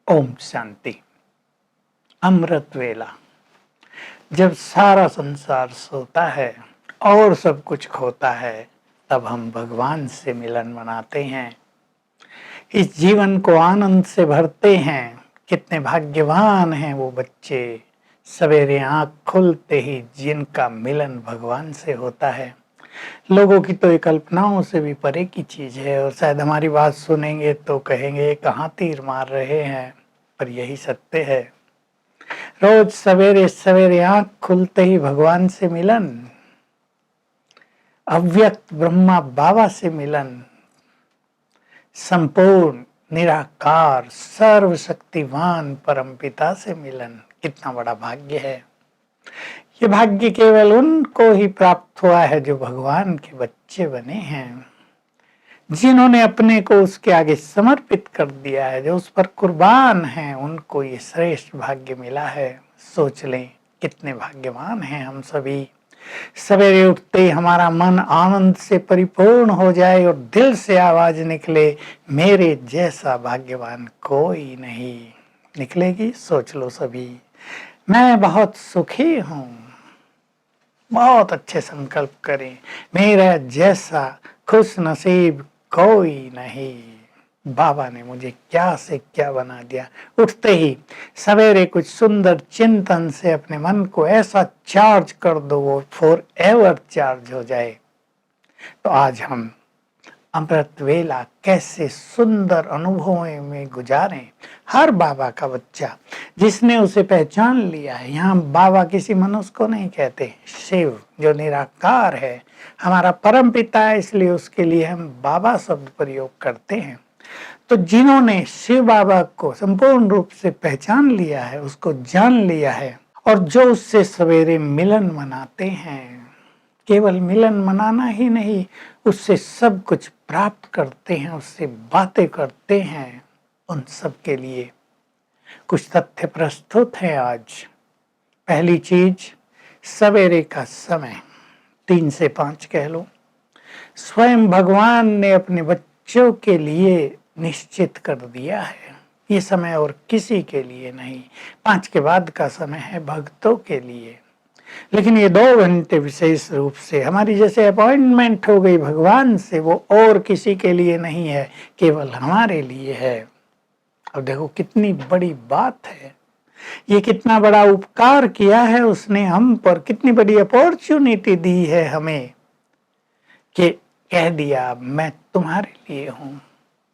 ओम शांति। अमृत वेला। जब सारा संसार सोता है और सब कुछ खोता है, तब हम भगवान से मिलन मनाते हैं, इस जीवन को आनंद से भरते हैं। कितने भाग्यवान हैं वो बच्चे, सवेरे आंख खुलते ही जिनका मिलन भगवान से होता है। लोगों की तो ये कल्पनाओं से भी परे की चीज है, और शायद हमारी बात सुनेंगे तो कहेंगे कहाँ तीर मार रहे हैं, पर यही सत्य है। रोज सवेरे सवेरे आंख खुलते ही भगवान से मिलन, अव्यक्त ब्रह्मा बाबा से मिलन, संपूर्ण निराकार सर्वशक्तिवान परमपिता से मिलन, कितना बड़ा भाग्य है। ये भाग्य केवल उनको ही प्राप्त हुआ है जो भगवान के बच्चे बने हैं, जिन्होंने अपने को उसके आगे समर्पित कर दिया है, जो उस पर कुर्बान हैं, उनको ये श्रेष्ठ भाग्य मिला है। सोच लें कितने भाग्यवान हैं हम सभी। सवेरे उठते ही हमारा मन आनंद से परिपूर्ण हो जाए और दिल से आवाज निकले, मेरे जैसा भाग्यवान कोई नहीं। निकलेगी? सोच लो सभी। मैं बहुत सुखी हूँ। बहुत अच्छे संकल्प करें, मेरा जैसा खुश नसीब कोई नहीं। बाबा ने मुझे क्या से क्या बना दिया। उठते ही सवेरे कुछ सुंदर चिंतन से अपने मन को ऐसा चार्ज कर दो, वो फॉर एवर चार्ज हो जाए। तो आज हम अमृत वेला कैसे सुंदर अनुभवों में गुजारें। हर बाबा का बच्चा जिसने उसे पहचान लिया है, यहाँ बाबा किसी मनुष्य को नहीं कहते, शिव जो निराकार है, हमारा परम पिता है, इसलिए उसके लिए हम बाबा शब्द प्रयोग करते हैं। तो जिन्होंने शिव बाबा को संपूर्ण रूप से पहचान लिया है, उसको जान लिया है, और जो उससे सवेरे मिलन मनाते हैं, केवल मिलन मनाना ही नहीं, उससे सब कुछ प्राप्त करते हैं, उससे बातें करते हैं, उन सब के लिए कुछ तथ्य प्रस्तुत है आज। पहली चीज, सवेरे का समय 3 से 5 कह लो, स्वयं भगवान ने अपने बच्चों के लिए निश्चित कर दिया है। ये समय और किसी के लिए नहीं। 5 के बाद का समय है भक्तों के लिए, लेकिन ये 2 घंटे विशेष रूप से हमारी जैसे अपॉइंटमेंट हो गई भगवान से, वो और किसी के लिए नहीं है, केवल हमारे लिए है। अब देखो कितनी बड़ी बात है, ये कितना बड़ा उपकार किया है उसने हम पर, कितनी बड़ी अपॉर्चुनिटी दी है हमें, कि कह दिया मैं तुम्हारे लिए हूँ।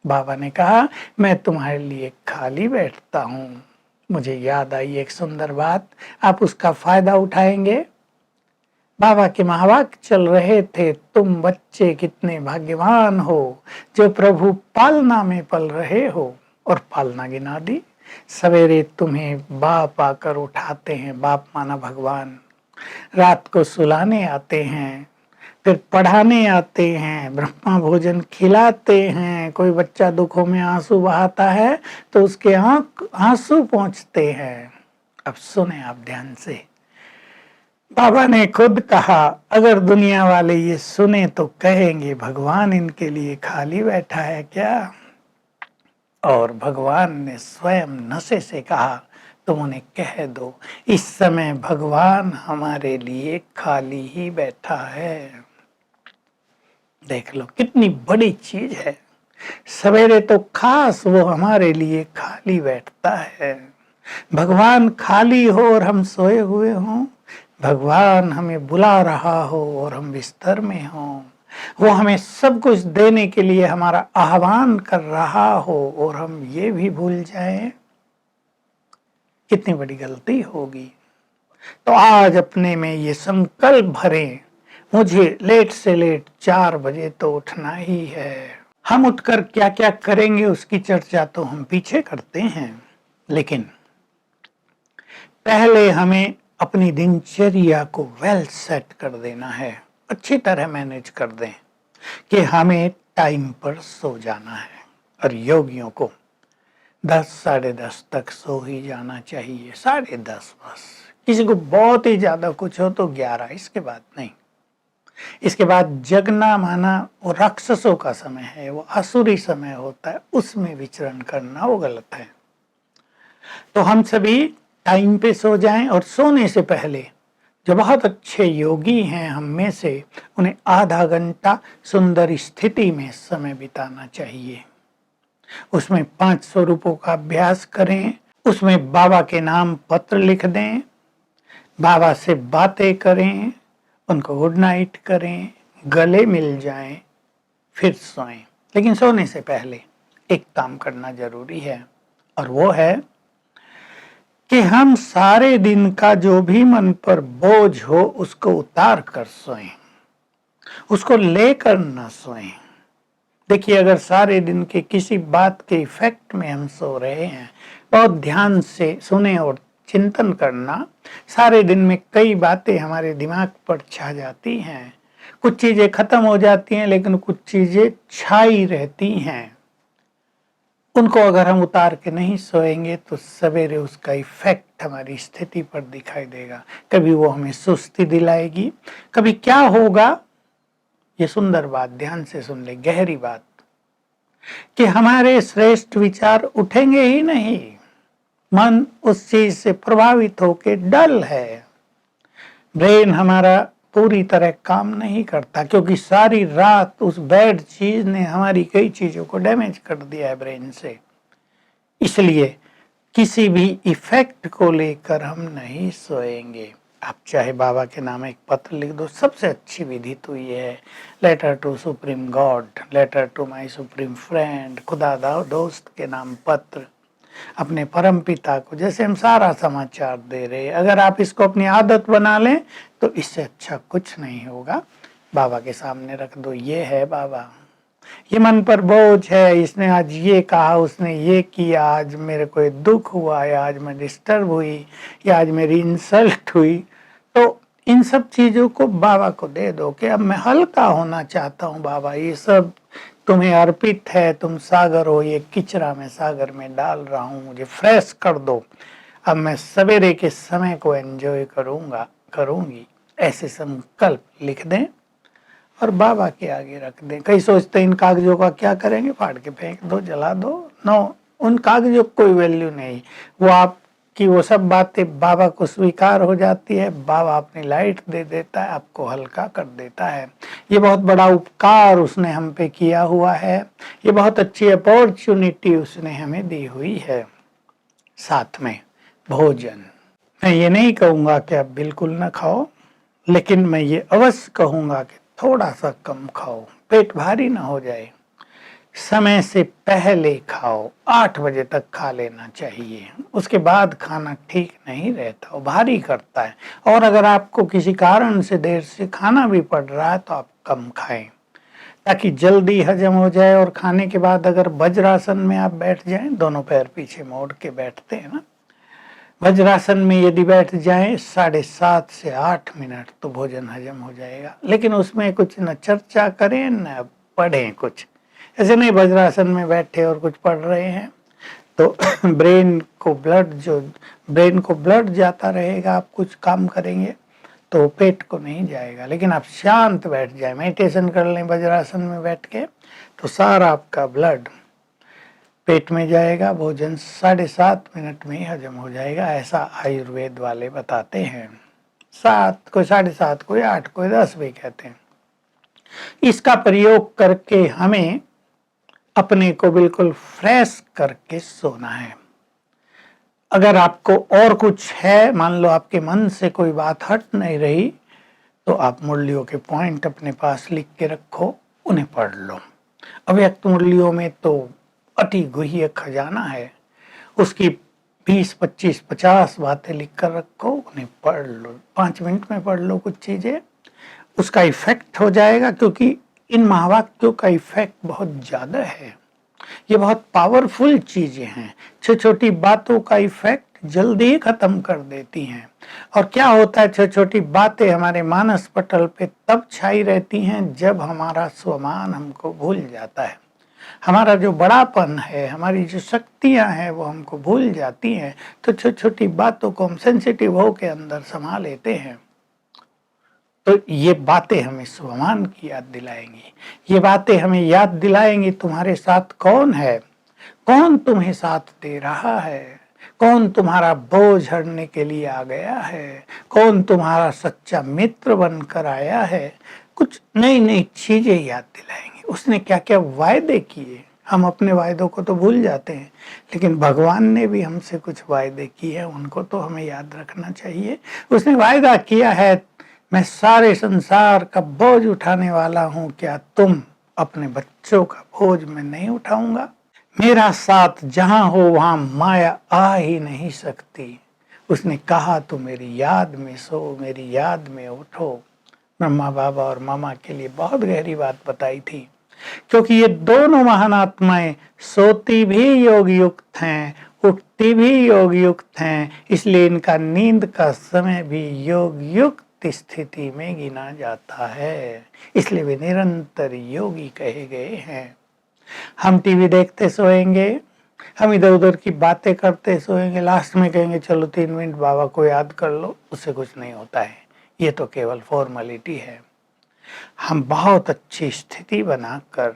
बाबा ने कहा मैं तुम्हारे लिए खाली बैठता हूँ। मुझे याद आई एक सुंदर बात, आप उसका फायदा उठाएंगे। बाबा के महावाक्य चल रहे थे, तुम बच्चे कितने भाग्यवान हो जो प्रभु पालना में पल रहे हो, और पालना गिना दी। सवेरे तुम्हें बाप आकर उठाते हैं, बाप माना भगवान, रात को सुलाने आते हैं, फिर पढ़ाने आते हैं, ब्रह्मा भोजन खिलाते हैं। कोई बच्चा दुखों में आंसू बहाता है तो उसके आंख आंसू पहुंचते हैं। अब सुने आप ध्यान से, बाबा ने खुद कहा, अगर दुनिया वाले ये सुने तो कहेंगे भगवान इनके लिए खाली बैठा है क्या। और भगवान ने स्वयं नशे से कहा, तुम उन्हें कह दो इस समय भगवान हमारे लिए खाली ही बैठा है। देख लो कितनी बड़ी चीज है। सवेरे तो खास वो हमारे लिए खाली बैठता है। भगवान खाली हो और हम सोए हुए हों, भगवान हमें बुला रहा हो और हम बिस्तर में हों, वो हमें सब कुछ देने के लिए हमारा आह्वान कर रहा हो और हम ये भी भूल जाएं, कितनी बड़ी गलती होगी। तो आज अपने में ये संकल्प भरें, मुझे लेट से लेट 4 बजे तो उठना ही है। हम उठकर क्या क्या करेंगे उसकी चर्चा तो हम पीछे करते हैं, लेकिन पहले हमें अपनी दिनचर्या को वेल सेट कर देना है, अच्छी तरह मैनेज कर दें कि हमें टाइम पर सो जाना है। और योगियों को 10 साढ़े 10 तक सो ही जाना चाहिए, 10:30 बस। किसी को बहुत ही ज्यादा कुछ हो तो 11, इसके बाद नहीं। इसके बाद जगना माना वो राक्षसों का समय है, वो आसुरी समय होता है, उसमें विचरण करना वो गलत है। तो हम सभी टाइम पे सो जाएं और सोने से पहले जो बहुत अच्छे योगी हैं हम में से, उन्हें आधा घंटा सुंदर स्थिति में समय बिताना चाहिए। उसमें 500 रुपयों का अभ्यास करें, उसमें बाबा के नाम पत्र लिख दें, बाबा से बातें करें, उनको गुड नाइट करें, गले मिल जाएं, फिर सोएं। लेकिन सोने से पहले एक काम करना जरूरी है, और वो है कि हम सारे दिन का जो भी मन पर बोझ हो उसको उतार कर सोएं, उसको लेकर ना सोएं। देखिए, अगर सारे दिन के किसी बात के इफेक्ट में हम सो रहे हैं, बहुत ध्यान से सुने और चिंतन करना, सारे दिन में कई बातें हमारे दिमाग पर छा जाती हैं, कुछ चीजें खत्म हो जाती हैं लेकिन कुछ चीजें छाई रहती हैं। उनको अगर हम उतार के नहीं सोएंगे तो सवेरे उसका इफेक्ट हमारी स्थिति पर दिखाई देगा। कभी वो हमें सुस्ती दिलाएगी, कभी क्या होगा, ये सुंदर बात ध्यान से सुन ले, गहरी बात, कि हमारे श्रेष्ठ विचार उठेंगे ही नहीं। मन उस चीज से प्रभावित होके डल है, ब्रेन हमारा पूरी तरह काम नहीं करता, क्योंकि सारी रात उस बैड चीज ने हमारी कई चीजों को डैमेज कर दिया है ब्रेन से। इसलिए किसी भी इफेक्ट को लेकर हम नहीं सोएंगे। आप चाहे बाबा के नाम एक पत्र लिख दो, सबसे अच्छी विधि तो ये है, letter to supreme god, letter to my supreme friend, खुदा दोस्त के नाम पत्र, अपने परम पिता को जैसे हम सारा समाचार दे रहे हैं। अगर आप इसको अपनी आदत बना लें तो इससे अच्छा कुछ नहीं होगा। बाबा के सामने रख दो, ये है बाबा, ये मन पर बोझ है, इसने आज ये कहा, उसने ये किया, आज मेरे को दुख हुआ, या आज मैं डिस्टर्ब हुई, या आज मेरी इंसल्ट हुई। तो इन सब चीजों को बाबा को दे दो कि अब मैं हल्का होना चाहता हूँ बाबा, ये सब तुम्हें अर्पित है, तुम सागर हो, ये किचरा मैं सागर में डाल रहा हूँ, मुझे फ्रेश कर दो, अब मैं सवेरे के समय को एंजॉय करूंगी। ऐसे संकल्प लिख दें और बाबा के आगे रख दें। कई सोचते हैं इन कागजों का क्या करेंगे, फाड़ के फेंक दो, जला दो। नो, उन कागजों की कोई वैल्यू नहीं। वो आपकी वो सब बातें बाबा को स्वीकार हो जाती है, बाबा अपनी लाइट दे देता है, आपको हल्का कर देता है। ये बहुत बड़ा उपकार उसने हम पे किया हुआ है, ये बहुत अच्छी अपॉर्चुनिटी उसने हमें दी हुई है। साथ में भोजन, मैं ये नहीं कहूँगा कि आप बिल्कुल ना खाओ, लेकिन मैं ये अवश्य कहूँगा कि थोड़ा सा कम खाओ, पेट भारी ना हो जाए। समय से पहले खाओ, 8 बजे तक खा लेना चाहिए, उसके बाद खाना ठीक नहीं रहता, वो भारी करता है। और अगर आपको किसी कारण से देर से खाना भी पड़ रहा है तो आप कम खाएं, ताकि जल्दी हजम हो जाए। और खाने के बाद अगर वज्रासन में आप बैठ जाएं, दोनों पैर पीछे मोड़ के बैठते हैं ना, वज्रासन में यदि बैठ जाएं 7.5 से 8 मिनट तो भोजन हजम हो जाएगा। लेकिन उसमें कुछ न चर्चा करें न पढ़ें कुछ, ऐसे नहीं वज्रासन में बैठे और कुछ पढ़ रहे हैं तो ब्रेन को ब्लड जाता रहेगा। आप कुछ काम करेंगे तो पेट को नहीं जाएगा। लेकिन आप शांत बैठ जाए, मेडिटेशन कर लें वज्रासन में बैठ के, तो सारा आपका ब्लड पेट में जाएगा, भोजन 7.5 मिनट में ही हजम हो जाएगा। ऐसा आयुर्वेद वाले बताते हैं। 7, कोई 7.5, कोई 8, कोई 10 भी कहते हैं। इसका प्रयोग करके हमें अपने को बिल्कुल फ्रेश करके सोना है। अगर आपको और कुछ है, मान लो आपके मन से कोई बात हट नहीं रही, तो आप मुरलियों के पॉइंट अपने पास लिख के रखो, उन्हें पढ़ लो। अव्यक्त मुरलियों में तो अति गुह्य खजाना है, उसकी 20, 25, 50 बातें लिख कर रखो, उन्हें पढ़ लो, 5 मिनट में पढ़ लो कुछ चीजें, उसका इफेक्ट हो जाएगा। क्योंकि इन महावाक्यों का इफेक्ट बहुत ज्यादा है, ये बहुत पावरफुल चीजें हैं। छोटी छोटी बातों का इफेक्ट जल्दी ही खत्म कर देती हैं। और क्या होता है, छोटी छोटी बातें हमारे मानस पटल पे तब छाई रहती हैं जब हमारा स्वमान हमको भूल जाता है, हमारा जो बड़ापन है, हमारी जो शक्तियां हैं वो हमको भूल जाती हैं। तो छोटी छोटी बातों को हम सेंसिटिव होकर अंदर समा लेते हैं। तो ये बातें हमें स्वाभिमान की याद दिलाएंगी, ये बातें हमें याद दिलाएंगी तुम्हारे साथ कौन है, कौन तुम्हें साथ दे रहा है, कौन तुम्हारा बोझ हरने के लिए आ गया है, कौन तुम्हारा सच्चा मित्र बनकर आया है। कुछ नई नई चीजें याद दिलाएंगे। उसने क्या क्या वायदे किए, हम अपने वायदों को तो भूल जाते हैं, लेकिन भगवान ने भी हमसे कुछ वायदे किए हैं, उनको तो हमें याद रखना चाहिए। उसने वायदा किया है, मैं सारे संसार का बोझ उठाने वाला हूं, क्या तुम अपने बच्चों का बोझ मैं नहीं उठाऊंगा। मेरा साथ जहां हो वहां माया आ ही नहीं सकती। उसने कहा तो मेरी याद में सो, मेरी याद में उठो। ब्रह्मा बाबा और मामा के लिए बहुत गहरी बात बताई थी, क्योंकि ये दोनों महान आत्माएं सोती भी योग युक्त हैं, उठती भी योग युक्त हैं, इसलिए इनका नींद का समय भी योग युक्त स्थिति में गिना जाता है, इसलिए वे निरंतर योगी कहे गए हैं। हम टीवी देखते सोएंगे, हम इधर उधर की बातें करते सोएंगे, लास्ट में कहेंगे चलो 3 मिनट बाबा को याद कर लो, उससे कुछ नहीं होता है, ये तो केवल फॉर्मेलिटी है। हम बहुत अच्छी स्थिति बनाकर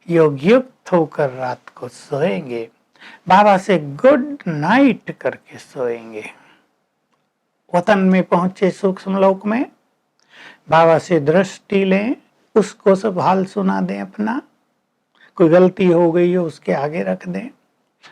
योग युक्त होकर रात को सोएंगे, बाबा से गुड नाइट करके सोएंगे। वतन में पहुंचे सूक्ष्म लोक में बाबा से दृष्टि लें, उसको सब हाल सुना दें अपना, कोई गलती हो गई हो उसके आगे रख दें।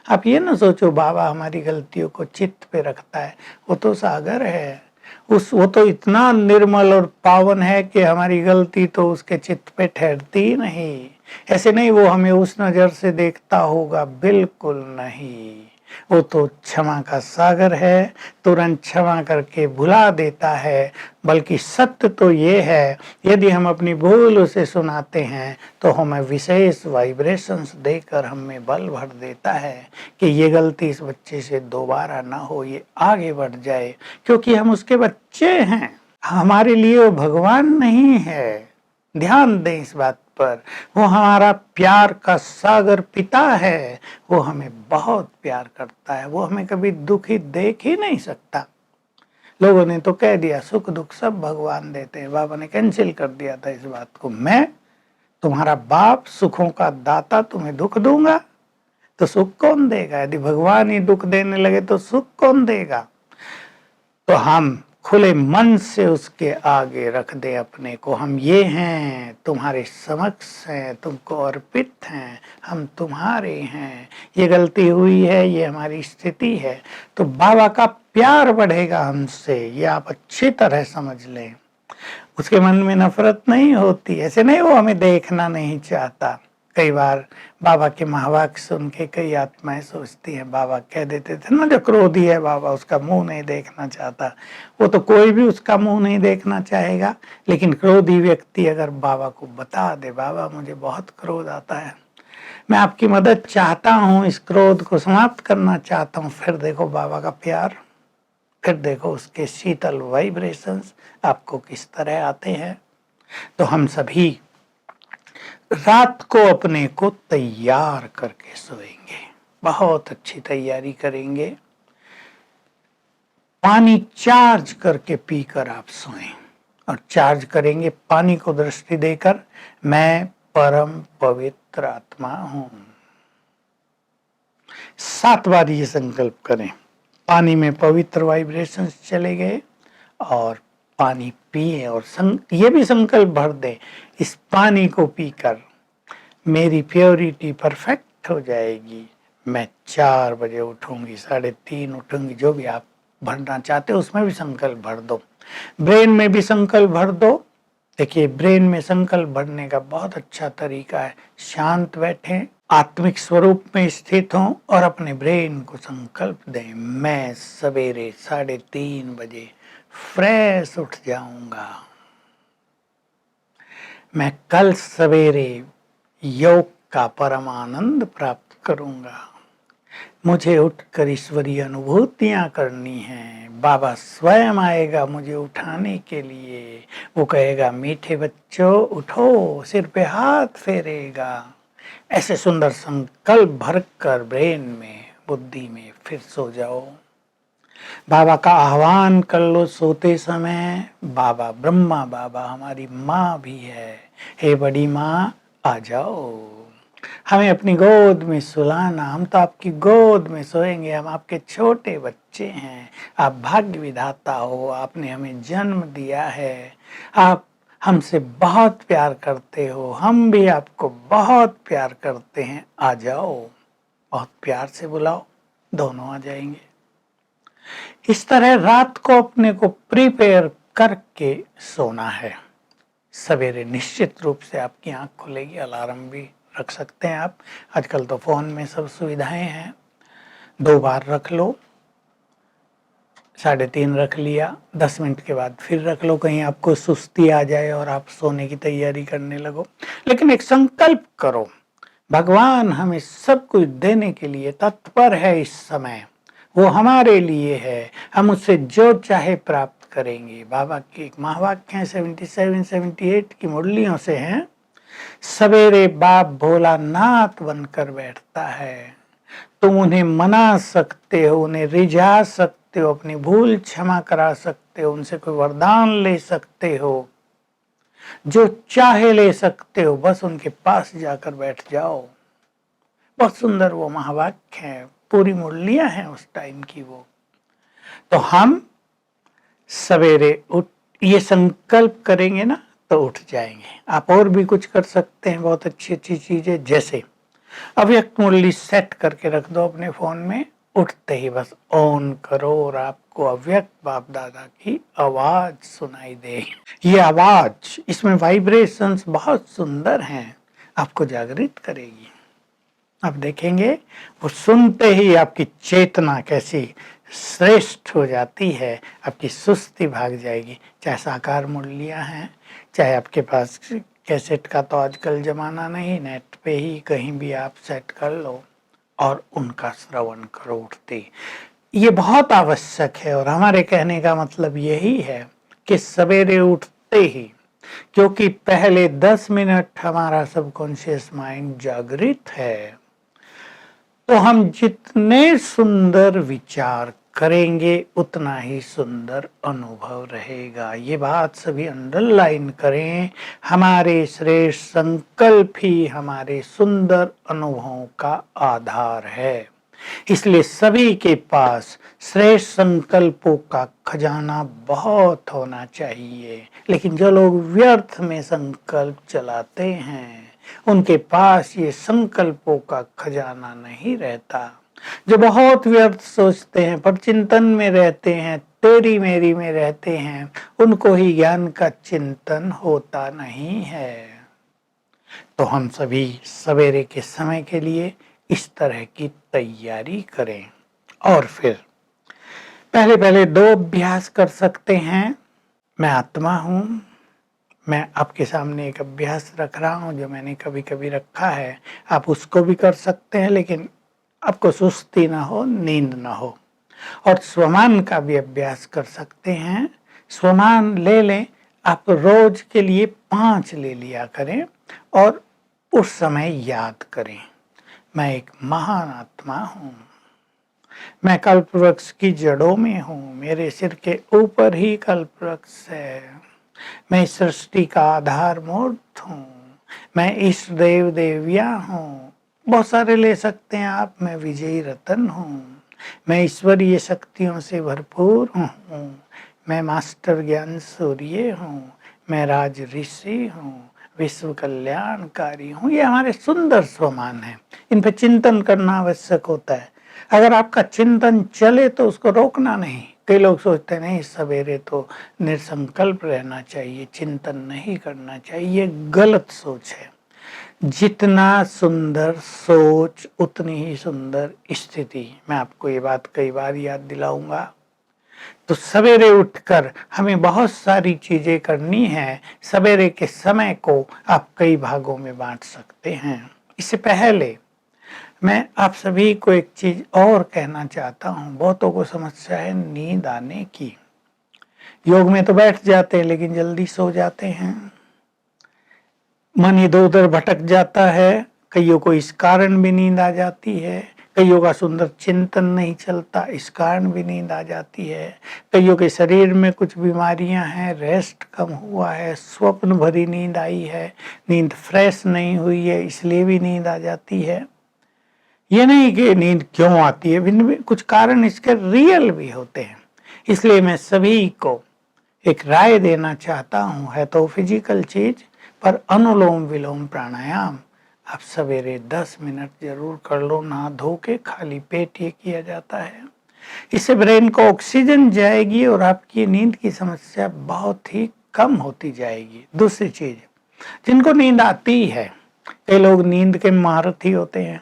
आप ये ना सोचो बाबा हमारी गलतियों को चित्त पे रखता है, वो तो सागर है, वो तो इतना निर्मल और पावन है कि हमारी गलती तो उसके चित्त पे ठहरती ही नहीं। ऐसे नहीं वो हमें उस नजर से देखता होगा, बिल्कुल नहीं। वो तो क्षमा का सागर है, तुरंत क्षमा करके भुला देता है। बल्कि सत्य तो ये है, यदि हम अपनी भूल उसे सुनाते हैं तो हमें विशेष वाइब्रेशंस देकर हमें बल भर देता है कि ये गलती इस बच्चे से दोबारा ना हो, ये आगे बढ़ जाए, क्योंकि हम उसके बच्चे हैं। हमारे लिए वो भगवान नहीं है, ध्यान दें इस बात पर। वो हमारा प्यार का सागर पिता है, वो हमें बहुत प्यार करता है, वो हमें कभी दुखी देख ही नहीं सकता। लोगों ने तो कह दिया सुख दुख सब भगवान देते हैं, बाबा ने कैंसिल कर दिया था इस बात को। मैं तुम्हारा बाप सुखों का दाता, तुम्हें दुख दूंगा तो सुख कौन देगा? यदि भगवान ही दुख देने लगे तो सुख कौन देगा? तो हम खुले मन से उसके आगे रख दे अपने को, हम ये हैं, तुम्हारे समक्ष हैं, तुमको अर्पित हैं, हम तुम्हारे हैं, ये गलती हुई है, ये हमारी स्थिति है, तो बाबा का प्यार बढ़ेगा हमसे, ये आप अच्छी तरह समझ लें। उसके मन में नफरत नहीं होती, ऐसे नहीं वो हमें देखना नहीं चाहता। कई बार बाबा के महावाक्य सुन के कई आत्माएं सोचती हैं, बाबा कह देते थे ना जो क्रोधी है बाबा उसका मुंह नहीं देखना चाहता। वो तो कोई भी उसका मुंह नहीं देखना चाहेगा, लेकिन क्रोधी व्यक्ति अगर बाबा को बता दे बाबा मुझे बहुत क्रोध आता है, मैं आपकी मदद चाहता हूँ, इस क्रोध को समाप्त करना चाहता हूँ, फिर देखो बाबा का प्यार, फिर देखो उसके शीतल वाइब्रेशंस आपको किस तरह आते हैं। तो हम सभी रात को अपने को तैयार करके सोएंगे, बहुत अच्छी तैयारी करेंगे, पानी चार्ज करके पीकर आप सोएं। और चार्ज करेंगे पानी को दृष्टि देकर, मैं परम पवित्र आत्मा हूं। 7 बार ये संकल्प करें। पानी में पवित्र वाइब्रेशंस चले गए और पानी पिए, और ये भी संकल्प भर दें, इस पानी को पीकर मेरी प्योरिटी परफेक्ट हो जाएगी, मैं 4 बजे उठूंगी, 3:30 उठूंगी, जो भी आप भरना चाहते हो उसमें भी संकल्प भर दो, ब्रेन में भी संकल्प भर दो। देखिए ब्रेन में संकल्प भरने का बहुत अच्छा तरीका है, शांत बैठें, आत्मिक स्वरूप में स्थित हों और अपने ब्रेन को संकल्प दें, मैं सवेरे 3:30 बजे फ्रेश उठ जाऊंगा, मैं कल सवेरे योग का परम आनंद प्राप्त करूंगा, मुझे उठकर ईश्वरीय अनुभूतियां करनी हैं, बाबा स्वयं आएगा मुझे उठाने के लिए, वो कहेगा मीठे बच्चों उठो, सिर पे हाथ फेरेगा। ऐसे सुंदर संकल्प भरकर ब्रेन में बुद्धि में फिर सो जाओ। बाबा का आह्वान कर लो सोते समय, बाबा ब्रह्मा बाबा हमारी माँ भी है, हे बड़ी माँ आ जाओ, हमें अपनी गोद में सुलाना, हम तो आपकी गोद में सोएंगे, हम आपके छोटे बच्चे हैं, आप भाग्य विधाता हो, आपने हमें जन्म दिया है, आप हमसे बहुत प्यार करते हो, हम भी आपको बहुत प्यार करते हैं, आ जाओ, बहुत प्यार से बुलाओ, दोनों आ जाएंगे। इस तरह रात को अपने को प्रिपेयर करके सोना है। सवेरे निश्चित रूप से आपकी आंख खुलेगी, अलार्म भी रख सकते हैं आप, आजकल तो फोन में सब सुविधाएं हैं, 2 बार रख लो, 3:30 रख लिया, 10 मिनट के बाद फिर रख लो, कहीं आपको सुस्ती आ जाए और आप सोने की तैयारी करने लगो। लेकिन एक संकल्प करो, भगवान हमें सब कुछ देने के लिए तत्पर है इस समय, वो हमारे लिए है, हम उससे जो चाहे प्राप्त करेंगे। बाबा की एक महावाक्य है 77-78 की मुरलियों से हैं, सवेरे बाप भोलानाथ बनकर बैठता है, तुम उन्हें मना सकते हो, उन्हें रिझा सकते हो, अपनी भूल क्षमा करा सकते हो, उनसे कोई वरदान ले सकते हो, जो चाहे ले सकते हो, बस उनके पास जाकर बैठ जाओ। बहुत सुंदर वो महावाक्य है, पूरी मुरलियां हैं उस टाइम की वो। तो हम सवेरे उठ ये संकल्प करेंगे ना तो उठ जाएंगे। आप और भी कुछ कर सकते हैं, बहुत अच्छी अच्छी चीजें, जैसे अव्यक्त मुरली सेट करके रख दो अपने फोन में, उठते ही बस ऑन करो और आपको अव्यक्त बाप दादा की आवाज सुनाई दे। ये आवाज, इसमें वाइब्रेशंस बहुत सुंदर हैं, आपको जागृत करेगी। आप देखेंगे वो सुनते ही आपकी चेतना कैसी श्रेष्ठ हो जाती है, आपकी सुस्ती भाग जाएगी। चाहे साकार मुरलियां हैं, चाहे आपके पास कैसेट का तो आजकल जमाना नहीं, नेट पे ही कहीं भी आप सेट कर लो और उनका श्रवण करो उठते। ये बहुत आवश्यक है और हमारे कहने का मतलब यही है कि सवेरे उठते ही, क्योंकि पहले 10 मिनट हमारा सबकॉन्शियस माइंड जागृत है, तो हम जितने सुंदर विचार करेंगे उतना ही सुंदर अनुभव रहेगा। ये बात सभी अंडरलाइन करें, हमारे श्रेष्ठ संकल्प ही हमारे सुंदर अनुभवों का आधार है। इसलिए सभी के पास श्रेष्ठ संकल्पों का खजाना बहुत होना चाहिए, लेकिन जो लोग व्यर्थ में संकल्प चलाते हैं उनके पास ये संकल्पों का खजाना नहीं रहता। जो बहुत व्यर्थ सोचते हैं पर चिंतन में रहते हैं, तेरी मेरी में रहते हैं, उनको ही ज्ञान का चिंतन होता नहीं है। तो हम सभी सवेरे के समय के लिए इस तरह की तैयारी करें। और फिर पहले पहले 2 अभ्यास कर सकते हैं। मैं आत्मा हूं, मैं आपके सामने एक अभ्यास रख रहा हूं जो मैंने कभी कभी रखा है, आप उसको भी कर सकते हैं, लेकिन आपको सुस्ती ना हो, नींद ना हो। और स्वमान का भी अभ्यास कर सकते हैं। स्वमान ले लें, आप रोज के लिए 5 ले लिया करें और उस समय याद करें, मैं एक महान आत्मा हूं, मैं कल्प वृक्ष की जड़ों में हूं, मेरे सिर के ऊपर ही कल्प वृक्ष है, मैं सृष्टि का आधार मूर्त हूँ, मैं इष्ट देव देवियाँ हूँ, बहुत सारे ले सकते हैं आप, मैं विजयी रतन हूँ, मैं ईश्वरीय शक्तियों से भरपूर हूँ, मैं मास्टर ज्ञान सूर्य हूँ, मैं राज ऋषि हूँ, विश्व कल्याणकारी हूँ। ये हमारे सुंदर स्वमान है, इन पे चिंतन करना आवश्यक होता है। अगर आपका चिंतन चले तो उसको रोकना नहीं। कई लोग सोचते हैं नहीं, सवेरे तो निसंकल्प रहना चाहिए, चिंतन नहीं करना चाहिए, गलत सोच है। जितना सुंदर सोच उतनी ही सुंदर स्थिति। मैं आपको ये बात कई बार याद दिलाऊंगा। तो सवेरे उठकर हमें बहुत सारी चीजें करनी है। सवेरे के समय को आप कई भागों में बांट सकते हैं। इससे पहले मैं आप सभी को एक चीज और कहना चाहता हूँ। बहुतों को समस्या है नींद आने की। योग में तो बैठ जाते हैं लेकिन जल्दी सो जाते हैं, मन इधर उधर भटक जाता है, कईयों को इस कारण भी नींद आ जाती है, कईयों का सुंदर चिंतन नहीं चलता, इस कारण भी नींद आ जाती है। कईयों के शरीर में कुछ बीमारियां हैं, रेस्ट कम हुआ है, स्वप्न भरी नींद आई है, नींद फ्रेश नहीं हुई है, इसलिए भी नींद आ जाती है। ये नहीं कि नींद क्यों आती है, भिन्न कुछ कारण इसके रियल भी होते हैं। इसलिए मैं सभी को एक राय देना चाहता हूं, है तो फिजिकल चीज, पर अनुलोम विलोम प्राणायाम आप सवेरे 10 मिनट जरूर कर लो, नहा धो के खाली पेट ये किया जाता है। इससे ब्रेन को ऑक्सीजन जाएगी और आपकी नींद की समस्या बहुत ही कम होती जाएगी। दूसरी चीज, जिनको नींद आती है, कई लोग नींद के महारथी होते हैं,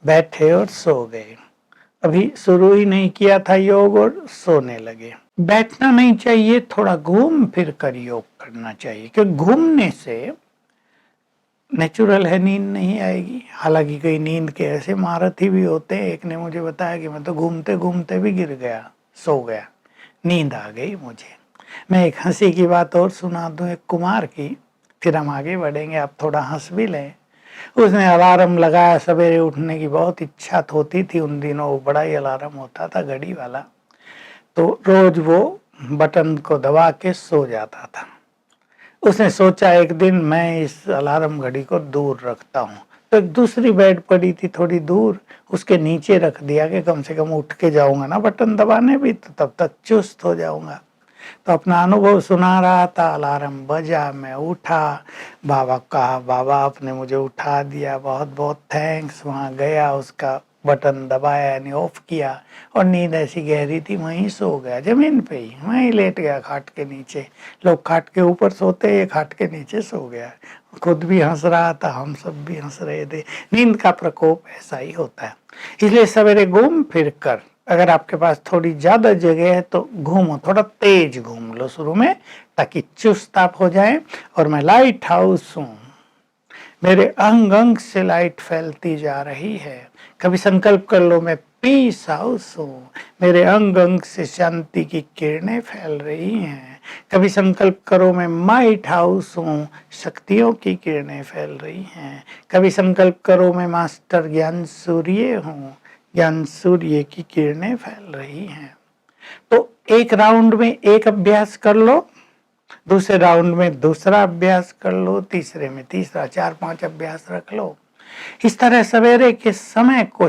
बैठे और सो गए, अभी शुरू ही नहीं किया था योग और सोने लगे। बैठना नहीं चाहिए, थोड़ा घूम फिर कर योग करना चाहिए, क्योंकि घूमने से नेचुरल है नींद नहीं आएगी। हालांकि कई नींद के ऐसे महारथी भी होते हैं, एक ने मुझे बताया कि मैं तो घूमते घूमते भी गिर गया, सो गया, नींद आ गई मुझे। मैं एक हंसी की बात और सुना दूं, एक कुमार की, फिर हम आगे बढ़ेंगे, आप थोड़ा हंस भी लें। उसने अलार्म लगाया, सवेरे उठने की बहुत इच्छा होती थी उन दिनों, वो बड़ा ही अलार्म होता था घड़ी वाला, तो रोज वो बटन को दबा के सो जाता था। उसने सोचा एक दिन मैं इस अलार्म घड़ी को दूर रखता हूँ, तो एक दूसरी बेड पड़ी थी थोड़ी दूर, उसके नीचे रख दिया कि कम से कम उठ के जाऊंगा ना बटन दबाने भी, तो तब तक चुस्त हो जाऊंगा। तो अपना अनुभव सुना रहा था, अलार्म बजा, मैं उठा, बाबा कहा, बाबा आपने मुझे उठा दिया, बहुत बहुत थैंक्स। वहाँ गया, उसका बटन दबाया यानी ऑफ किया, और नींद ऐसी गहरी थी, वहीं सो गया, जमीन पे ही वहीं लेट गया खाट के नीचे। लोग खाट के ऊपर सोते, ये खाट के नीचे सो गया। खुद भी हंस रहा था, हम सब भी हंस रहे थे। नींद का प्रकोप ऐसा ही होता है। इसलिए सवेरे घूम फिर कर, अगर आपके पास थोड़ी ज्यादा जगह है तो घूमो, थोड़ा तेज घूम लो शुरू में, ताकि चुस्त आप हो जाए। और मैं लाइट हाउस हूँ, मेरे अंग अंग से लाइट फैलती जा रही है। कभी संकल्प कर लो, मैं पीस हाउस हूँ, मेरे अंग अंग से शांति की किरणें फैल रही हैं। कभी संकल्प करो, मैं माइट हाउस हूँ, शक्तियों की किरणें फैल रही हैं। कभी संकल्प करो, मैं मास्टर ज्ञान सूर्य हूँ, ज्ञान सूर्य की किरणें फैल रही हैं। तो एक राउंड में एक अभ्यास कर लो, दूसरे राउंड में दूसरा अभ्यास कर लो, तीसरे में तीसरा, 4-5 अभ्यास रख लो। इस तरह सवेरे के समय को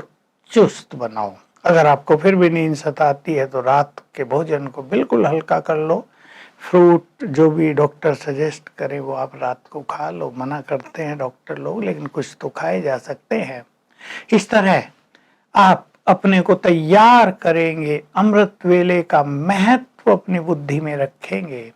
चुस्त बनाओ। अगर आपको फिर भी नींद सताती है तो रात के भोजन को बिल्कुल हल्का कर लो। फ्रूट जो भी डॉक्टर सजेस्ट करे वो आप रात को खा लो, मना करते हैं डॉक्टर लोग, लेकिन कुछ तो खाए जा सकते हैं। इस तरह आप अपने को तैयार करेंगे, अमृत वेले का महत्व अपनी बुद्धि में रखेंगे,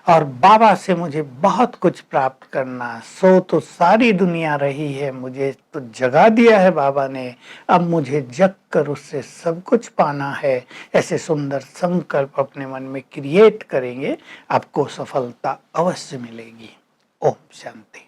और बाबा से मुझे बहुत कुछ प्राप्त करना, सो तो सारी दुनिया रही है, मुझे तो जगा दिया है बाबा ने, अब मुझे जग कर उससे सब कुछ पाना है। ऐसे सुंदर संकल्प अपने मन में क्रिएट करेंगे, आपको सफलता अवश्य मिलेगी। ओम शांति।